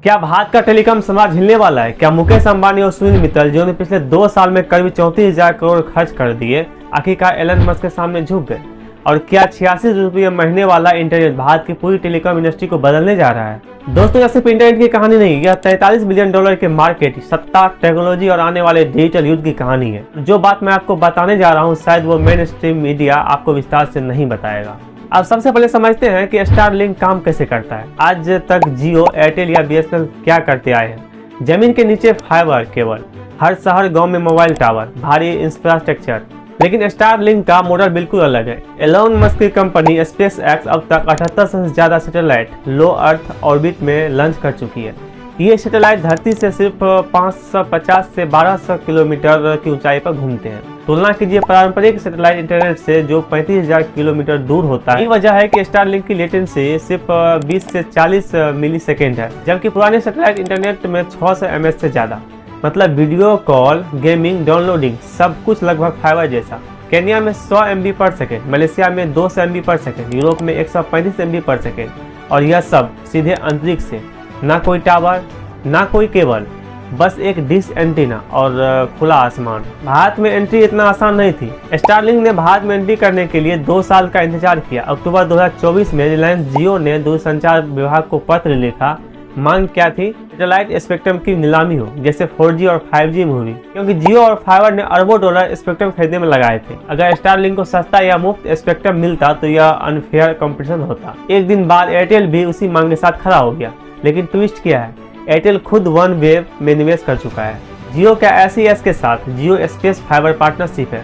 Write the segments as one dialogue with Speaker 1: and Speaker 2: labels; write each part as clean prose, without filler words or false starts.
Speaker 1: क्या भारत का टेलीकॉम समाज हिलने वाला है? क्या मुकेश अंबानी और सुनील मित्तल जिन्होंने पिछले 2 साल में करीब 34,000 करोड़ खर्च कर दिए, आखिरकार एलन मस्क के सामने झुक गए? और क्या 86 रुपये महीने वाला इंटरनेट भारत की पूरी टेलीकॉम इंडस्ट्री को बदलने जा रहा है? दोस्तों, यह सिर्फ इंटरनेट की कहानी नहीं, यह 43 बिलियन डॉलर के मार्केट, सत्ता, टेक्नोलॉजी और आने वाले डिजिटल युद्ध की कहानी है। जो बात मैं आपको बताने जा रहा हूँ, शायद वो मेन स्ट्रीम मीडिया आपको विस्तार से नहीं बताएगा। अब सबसे पहले समझते हैं कि स्टारलिंक काम कैसे करता है। आज तक जियो, एयरटेल या बीएसएनएल क्या करते आए हैं? जमीन के नीचे फाइबर केबल, हर शहर गांव में मोबाइल टावर, भारी इंफ्रास्ट्रक्चर। लेकिन स्टारलिंक का मॉडल बिल्कुल अलग है। एलोन मस्क की कंपनी स्पेस एक्स अब तक 78 से ज्यादा सैटेलाइट लो अर्थ ऑर्बिट में लॉन्च कर चुकी है। ये सैटेलाइट धरती से सिर्फ 550 से 1200 किलोमीटर की ऊंचाई पर घूमते हैं। तुलना कीजिए पारंपरिक सैटेलाइट इंटरनेट से जो 35,000 किलोमीटर दूर होता है। यही वजह है कि स्टारलिंक की लेटेंसी सिर्फ 20 से 40 मिलीसेकेंड है, जबकि पुराने सैटेलाइट इंटरनेट में 600 एमएच से ज्यादा। मतलब वीडियो कॉल, गेमिंग, डाउनलोडिंग सब कुछ लगभग फाइबर जैसा। केन्या में 100 MB पर सेकेंड, मलेशिया में 200 MB पर सेकेंड, यूरोप में 135 MB पर सेकेंड, और यह सब सीधे अंतरिक्ष से। ना कोई टावर, ना कोई केबल, बस एक डिश एंटीना और खुला आसमान। भारत में एंट्री इतना आसान नहीं थी। स्टारलिंक ने भारत में एंट्री करने के लिए 2 साल का इंतजार किया। अक्टूबर 2024 में रिलायंस जियो ने दूरसंचार विभाग को पत्र लिखा। मांग क्या थी? सैटेलाइट स्पेक्ट्रम की नीलामी हो, जैसे 4G और 5G मूवी, क्योंकि जियो और फाइबर ने अरबों डॉलर स्पेक्ट्रम खरीदने में लगाए थे। अगर स्टारलिंक को सस्ता या मुफ्त स्पेक्ट्रम मिलता तो यह अनफेयर कंपटीशन होता। एक दिन बाद एयरटेल भी उसी मांग के साथ खड़ा हो गया। लेकिन ट्विस्ट क्या है? एयरटेल खुद वन वेव में निवेश कर चुका है। जियो क्या SES के साथ जियो स्पेस फाइबर पार्टनरशिप है?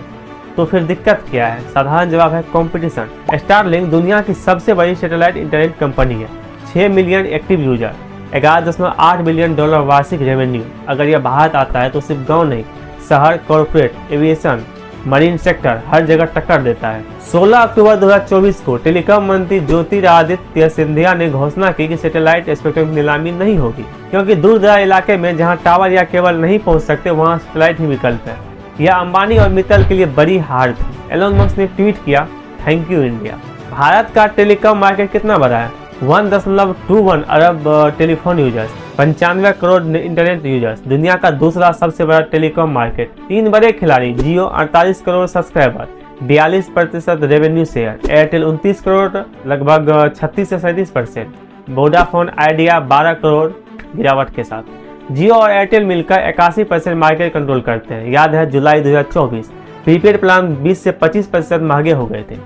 Speaker 1: तो फिर दिक्कत क्या है? साधारण जवाब है कंपटीशन। स्टारलिंक दुनिया की सबसे बड़ी सैटेलाइट इंटरनेट कंपनी है। 6 million active user, 11.8 billion dollar वार्षिक रेवेन्यू। अगर यह भारत आता है तो सिर्फ गांव नहीं, शहर, कॉर्पोरेट, एविएशन, मरीन सेक्टर हर जगह टक्कर देता है। 16 अक्टूबर 2024 को टेलीकॉम मंत्री ज्योतिरादित्य सिंधिया ने घोषणा की कि सैटेलाइट स्पेक्ट्रम की नीलामी नहीं होगी, क्योंकि दूर दराज इलाके में जहां टावर या केबल नहीं पहुंच सकते वहां सैटेलाइट ही विकल्प है। यह अंबानी और मित्तल के लिए बड़ी हार थी। एलोन मस्क ने ट्वीट किया, थैंक यू इंडिया। भारत का टेलीकॉम मार्केट कितना बड़ा है? 1.21 अरब telephone users, 95 crore internet users, दुनिया का दूसरा सबसे बड़ा टेलीकॉम मार्केट। 3 बड़े खिलाड़ी, जियो 48 crore subscriber, 42% revenue share, Airtel 29 crore लगभग 36 से 37%, वोडाफोन आइडिया 12 करोड़ गिरावट के साथ। जियो और एयरटेल मिलकर 81% मार्केट कंट्रोल करते हैं। याद है जुलाई 2024 प्रीपेड प्लान 20 से 25% महंगे हो गए थे,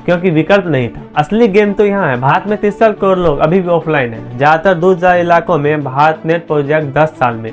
Speaker 1: क्योंकि विकल्प नहीं था। असली गेम तो यहाँ है। भारत में 63 करोड़ लोग अभी भी ऑफलाइन है। ज्यादातर दूर दराज इलाकों में भारत नेट प्रोजेक्ट 10 साल में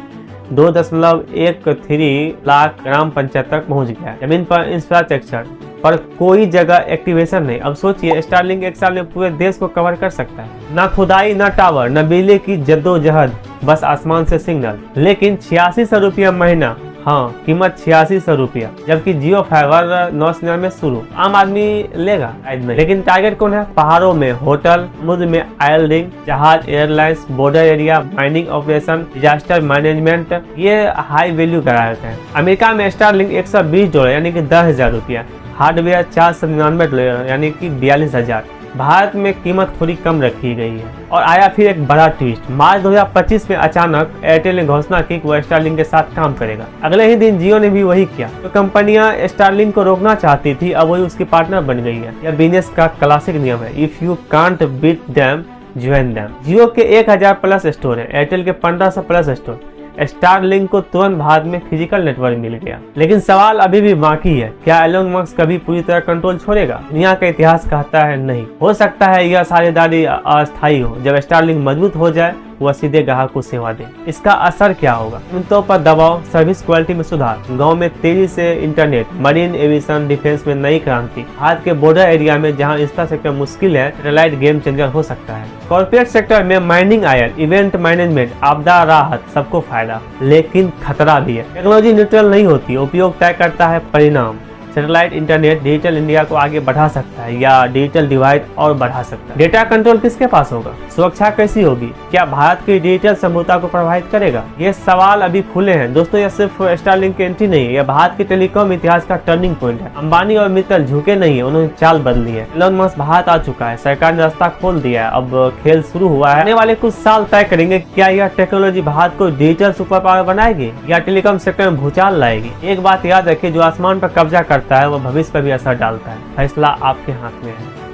Speaker 1: 2.13 लाख ग्राम पंचायत तक पहुँच गया है। जमीन पर इंफ्रास्ट्रक्चर पर कोई जगह एक्टिवेशन नहीं। अब सोचिए, स्टारलिंक 1 साल में पूरे देश को कवर कर सकता है। ना खुदाई, ना टावर, ना बिजली की जद्दोजहद, बस आसमान से सिग्नल। लेकिन 8600 रुपया महीना, हाँ कीमत 8600 रुपया, जबकि जियो फाइबर 999 में शुरू। आम आदमी लेगा नहीं। लेकिन टारगेट कौन है? पहाड़ों में होटल, समुद्र में आयल रिंग, जहाज, airlines, border area, mining operation, disaster management, ये हाई वैल्यू ग्राहक है। अमेरिका में स्टारलिंक $120 यानी कि 10,000 रुपया, हार्डवेयर $499 यानी कि 42,000। भारत में कीमत थोड़ी कम रखी गई है। और आया फिर एक बड़ा ट्विस्ट। मार्च 2025 में अचानक एयरटेल ने घोषणा की कि वह स्टारलिंक के साथ काम करेगा। अगले ही दिन जियो ने भी वही किया। तो कंपनियां स्टारलिंक को रोकना चाहती थी, अब वही उसकी पार्टनर बन गई है। यह बिजनेस का क्लासिक नियम है, if you can't beat them join them. Jio के 1000 प्लस स्टोर है, एयरटेल के 1500 प्लस स्टोर। स्टारलिंक को तुरंत भारत में फिजिकल नेटवर्क मिल गया। लेकिन सवाल अभी भी बाकी है, क्या एलोन मस्क कभी पूरी तरह कंट्रोल छोड़ेगा? दुनिया का इतिहास कहता है नहीं। हो सकता है यह साझेदारी अस्थायी हो। जब स्टारलिंक मजबूत हो जाए वह सीधे ग्राहक को सेवा दे। इसका असर क्या होगा? कीमतों पर दबाव, सर्विस क्वालिटी में सुधार, गांव में तेजी से इंटरनेट, मरीन एविएशन, डिफेंस में नई क्रांति। भारत के बॉर्डर एरिया में जहां इंफ्रास्ट्रक्चर मुश्किल है, सैटेलाइट गेम चेंजर हो सकता है। कॉर्पोरेट सेक्टर में माइनिंग आयल, इवेंट मैनेजमेंट, आपदा राहत, सबको फायदा। लेकिन खतरा भी है। टेक्नोलॉजी न्यूट्रल नहीं होती, उपयोग तय करता है परिणाम। सैटेलाइट इंटरनेट डिजिटल इंडिया को आगे बढ़ा सकता है या डिजिटल डिवाइड और बढ़ा सकता है। डेटा कंट्रोल किसके पास होगा? सुरक्षा कैसी होगी? क्या भारत की डिजिटल संभवता को प्रभावित करेगा? ये सवाल अभी खुले हैं दोस्तों। यह सिर्फ स्टारलिंक की एंट्री नहीं है, यह भारत के टेलीकॉम इतिहास का टर्निंग पॉइंट है। अंबानी और मित्तल झुके नहीं है, उन्होंने चाल बदली है। एलन मस्क भारत आ चुका है, सरकार ने रास्ता खोल दिया है, अब खेल शुरू हुआ है। आने वाले कुछ साल तय करेंगे क्या यह टेक्नोलॉजी भारत को डिजिटल सुपर पावर बनाएगी या टेलीकॉम सेक्टर में भूचाल लाएगी। एक बात याद रखिए, जो आसमान पर कब्जा करता है वो भविष्य पर भी असर डालता है। फैसला आपके हाथ में है।